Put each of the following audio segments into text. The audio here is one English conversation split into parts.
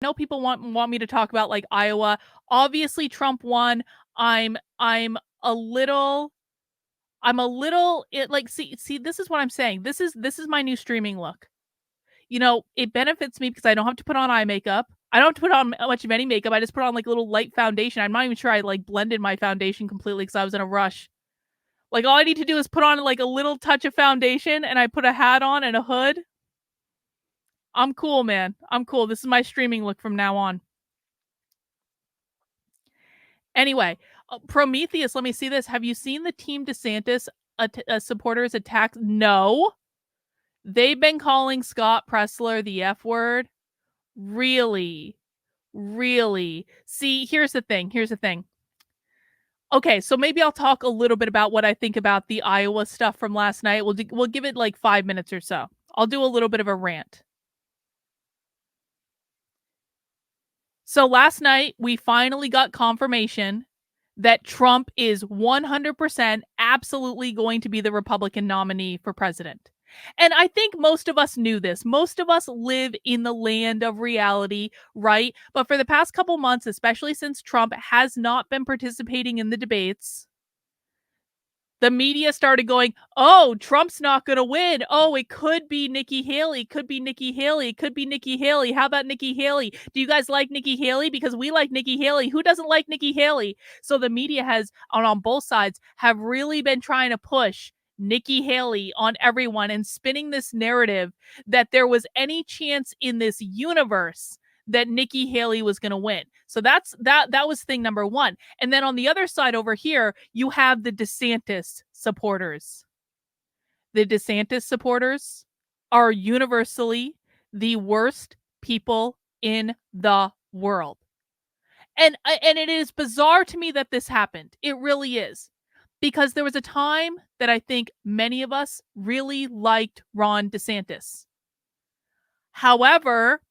know people want me to talk about like Iowa. Obviously, Trump won. I'm a little like see this is what I'm saying. This is my new streaming look. You know, it benefits me because I don't have to put on eye makeup. I don't have to put on much of any makeup. I just put on like a little light foundation. I'm not even sure I like blended my foundation completely because I was in a rush. Like all I need to do is put on like a little touch of foundation and I put a hat on and a hood. I'm cool, man. I'm cool. This is my streaming look from now on. Anyway, Prometheus, let me see this. Have you seen the Team DeSantis supporters attack? No. They've been calling Scott Presler the F word. Really? Really? See, here's the thing. Okay, so maybe I'll talk a little bit about what I think about the Iowa stuff from last night. We'll give it like 5 minutes or so. I'll do a little bit of a rant. So last night we finally got confirmation that Trump is 100% absolutely going to be the Republican nominee for president. And I think most of us knew this. Most of us live in the land of reality, right? But for the past couple months, especially since Trump has not been participating in the debates, the media started going, oh, Trump's not going to win. Oh, it could be Nikki Haley. Could be Nikki Haley. Could be Nikki Haley. How about Nikki Haley? Do you guys like Nikki Haley? Because we like Nikki Haley. Who doesn't like Nikki Haley? So the media has, on both sides, have really been trying to push Nikki Haley on everyone and spinning this narrative that there was any chance in this universe that Nikki Haley was going to win. So that was thing number one. And then on the other side over here, you have the DeSantis supporters. The DeSantis supporters are universally the worst people in the world. And it is bizarre to me that this happened. It really is. Because there was a time that I think many of us really liked Ron DeSantis. However,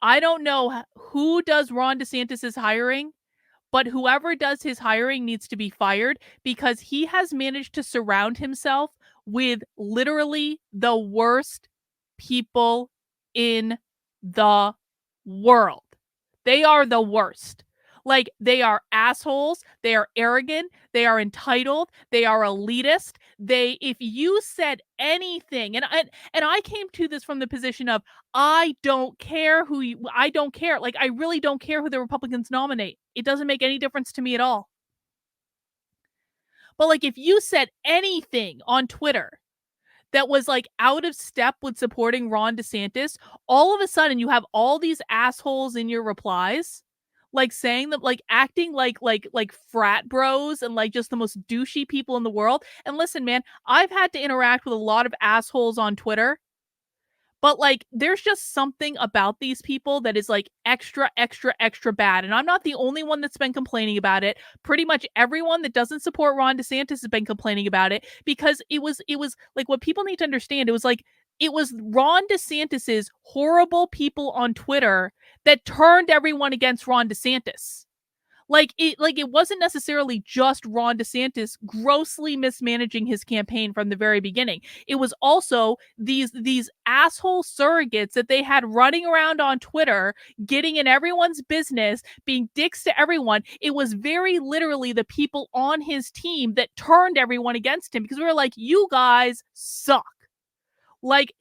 I don't know who does Ron DeSantis' hiring, but whoever does his hiring needs to be fired because he has managed to surround himself with literally the worst people in the world. They are the worst. Like, they are assholes. They are arrogant. They are entitled. They are elitist. If you said anything, and I came to this from the position of, I don't care. Like, I really don't care who the Republicans nominate. It doesn't make any difference to me at all. But like, if you said anything on Twitter that was like out of step with supporting Ron DeSantis, all of a sudden you have all these assholes in your replies, like saying that, like acting like frat bros and like just the most douchey people in the world. And listen, man, I've had to interact with a lot of assholes on Twitter. But like, there's just something about these people that is like extra, extra, extra bad. And I'm not the only one that's been complaining about it. Pretty much everyone that doesn't support Ron DeSantis has been complaining about it because it was like, what people need to understand. It was Ron DeSantis's horrible people on Twitter that turned everyone against Ron DeSantis. Like it wasn't necessarily just Ron DeSantis grossly mismanaging his campaign from the very beginning. It was also these asshole surrogates that they had running around on Twitter, getting in everyone's business, being dicks to everyone. It was very literally the people on his team that turned everyone against him because we were like, you guys suck. Like,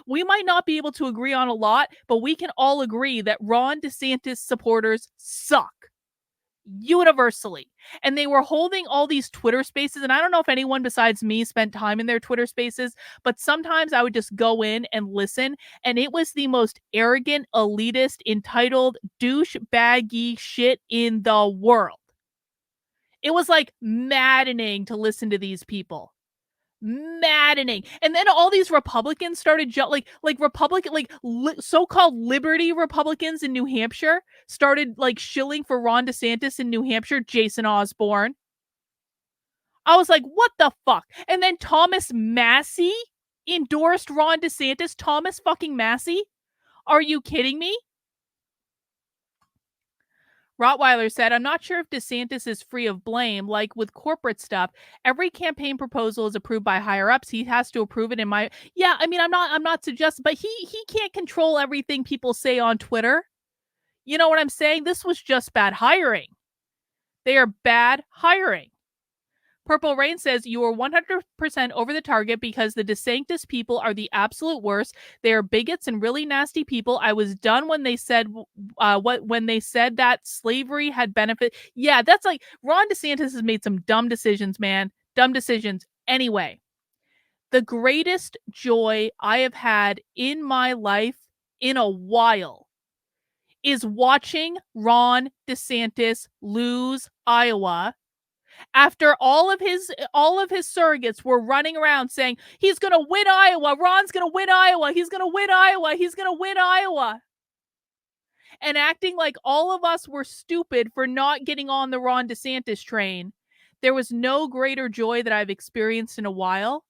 we might not be able to agree on a lot, but we can all agree that Ron DeSantis supporters suck universally. And they were holding all these Twitter spaces. And I don't know if anyone besides me spent time in their Twitter spaces, but sometimes I would just go in and listen. And it was the most arrogant, elitist, entitled, douchebaggy shit in the world. It was like maddening to listen to these people. Maddening. And then all these Republicans started so-called liberty Republicans in New Hampshire started like shilling for Ron DeSantis in New Hampshire, Jason Osborne. I was like, what the fuck? And then Thomas Massie endorsed Ron DeSantis. Thomas fucking Massie? Are you kidding me? Rottweiler said, I'm not sure if DeSantis is free of blame. Like with corporate stuff, every campaign proposal is approved by higher ups. He has to approve it yeah, I mean, I'm not suggesting, but he can't control everything people say on Twitter. You know what I'm saying? This was just bad hiring. They are bad hiring. Purple Rain says you are 100% over the target because the DeSantis people are the absolute worst. They are bigots and really nasty people. I was done when they said when they said that slavery had benefit. Yeah, that's like Ron DeSantis has made some dumb decisions, man. Dumb decisions. Anyway, the greatest joy I have had in my life in a while is watching Ron DeSantis lose Iowa after all of his surrogates were running around saying he's going to win Iowa, Ron's going to win Iowa, he's going to win Iowa, he's going to win Iowa, and acting like all of us were stupid for not getting on the Ron DeSantis train. There was no greater joy that I've experienced in a while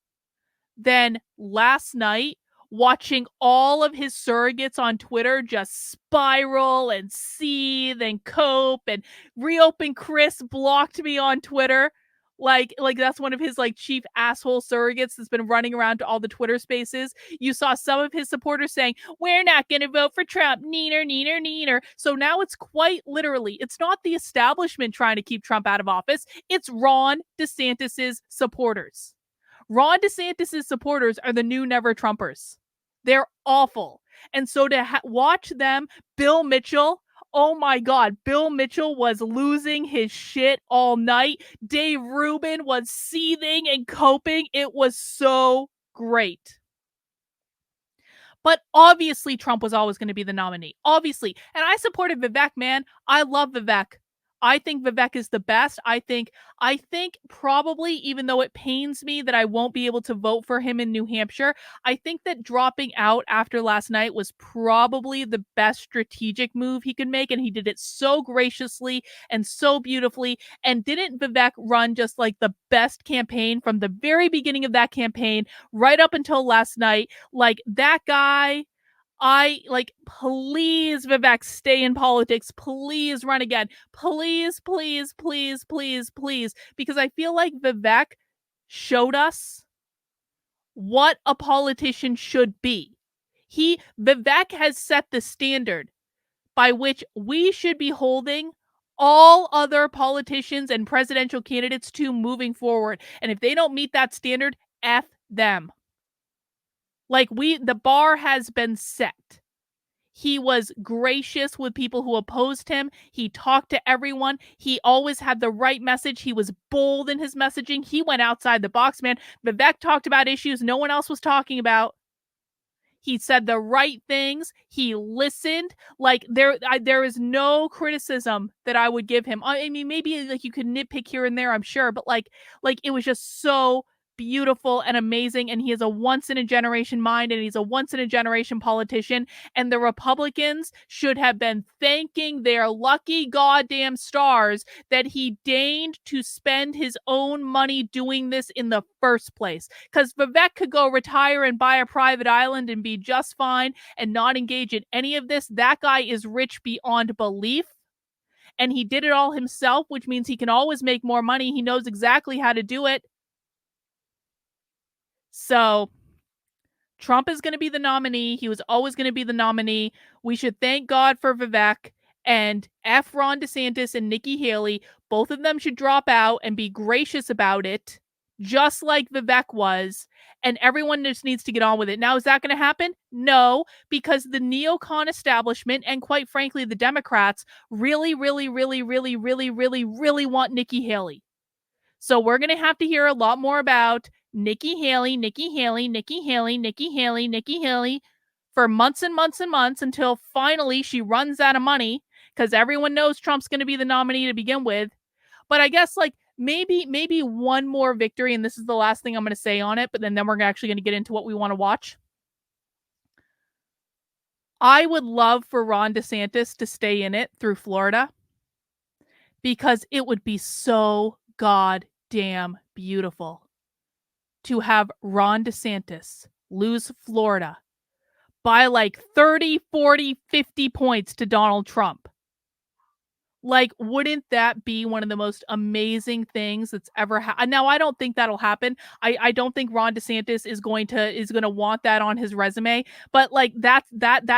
than last night watching all of his surrogates on Twitter just spiral and seethe and cope, and Reopen Chris blocked me on Twitter. Like that's one of his like chief asshole surrogates that's been running around to all the Twitter spaces. You saw some of his supporters saying, "We're not gonna vote for Trump, neener, neener, neener." So now it's quite literally, it's not the establishment trying to keep Trump out of office, it's Ron DeSantis's supporters. Ron DeSantis' supporters are the new Never Trumpers. They're awful. And so to watch them, Bill Mitchell, oh my God, Bill Mitchell was losing his shit all night. Dave Rubin was seething and coping. It was so great. But obviously, Trump was always going to be the nominee. Obviously. And I supported Vivek, man. I love Vivek. I think Vivek is the best. I think probably, even though it pains me that I won't be able to vote for him in New Hampshire, I think that dropping out after last night was probably the best strategic move he could make. And he did it so graciously and so beautifully. And didn't Vivek run just like the best campaign from the very beginning of that campaign right up until last night? Like that guy, please, Vivek, stay in politics. Please run again. Please, please, please, please, please. Because I feel like Vivek showed us what a politician should be. Vivek has set the standard by which we should be holding all other politicians and presidential candidates to moving forward. And if they don't meet that standard, F them. The bar has been set. He was gracious with people who opposed him. He talked to everyone. He always had the right message. He was bold in his messaging. He went outside the box, man. Vivek talked about issues no one else was talking about. He said the right things. He listened. There is no criticism that I would give him. I mean, maybe like you could nitpick here and there, I'm sure, but like it was just so beautiful and amazing. And he has a once in a generation mind, and he's a once in a generation politician. And the Republicans should have been thanking their lucky goddamn stars that he deigned to spend his own money doing this in the first place. Because Vivek could go retire and buy a private island and be just fine and not engage in any of this. That guy is rich beyond belief. And he did it all himself, which means he can always make more money. He knows exactly how to do it. So Trump is going to be the nominee. He was always going to be the nominee. We should thank God for Vivek, and F Ron DeSantis and Nikki Haley. Both of them should drop out and be gracious about it, just like Vivek was. And everyone just needs to get on with it. Now, is that going to happen? No, because the neocon establishment and quite frankly, the Democrats really, really, really, really, really, really, really want Nikki Haley. So we're going to have to hear a lot more about Nikki Haley, Nikki Haley, Nikki Haley, Nikki Haley, Nikki Haley for months and months and months until finally she runs out of money, because everyone knows Trump's going to be the nominee to begin with. But I guess maybe one more victory, and this is the last thing I'm going to say on it, but then we're actually going to get into what we want to watch. I would love for Ron DeSantis to stay in it through Florida, because it would be so goddamn beautiful to have Ron DeSantis lose Florida by like 30, 40, 50 points to Donald Trump. Like, wouldn't that be one of the most amazing things that's ever now, I don't think that'll happen. I don't think Ron DeSantis is gonna want that on his resume, but, like, that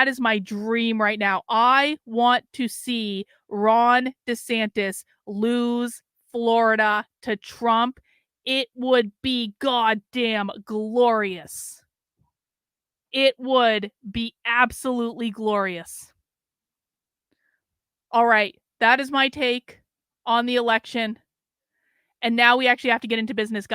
is my dream right now. I want to see Ron DeSantis lose Florida to Trump. It would be goddamn glorious. It would be absolutely glorious. All right, that is my take on the election. And now we actually have to get into business, guys.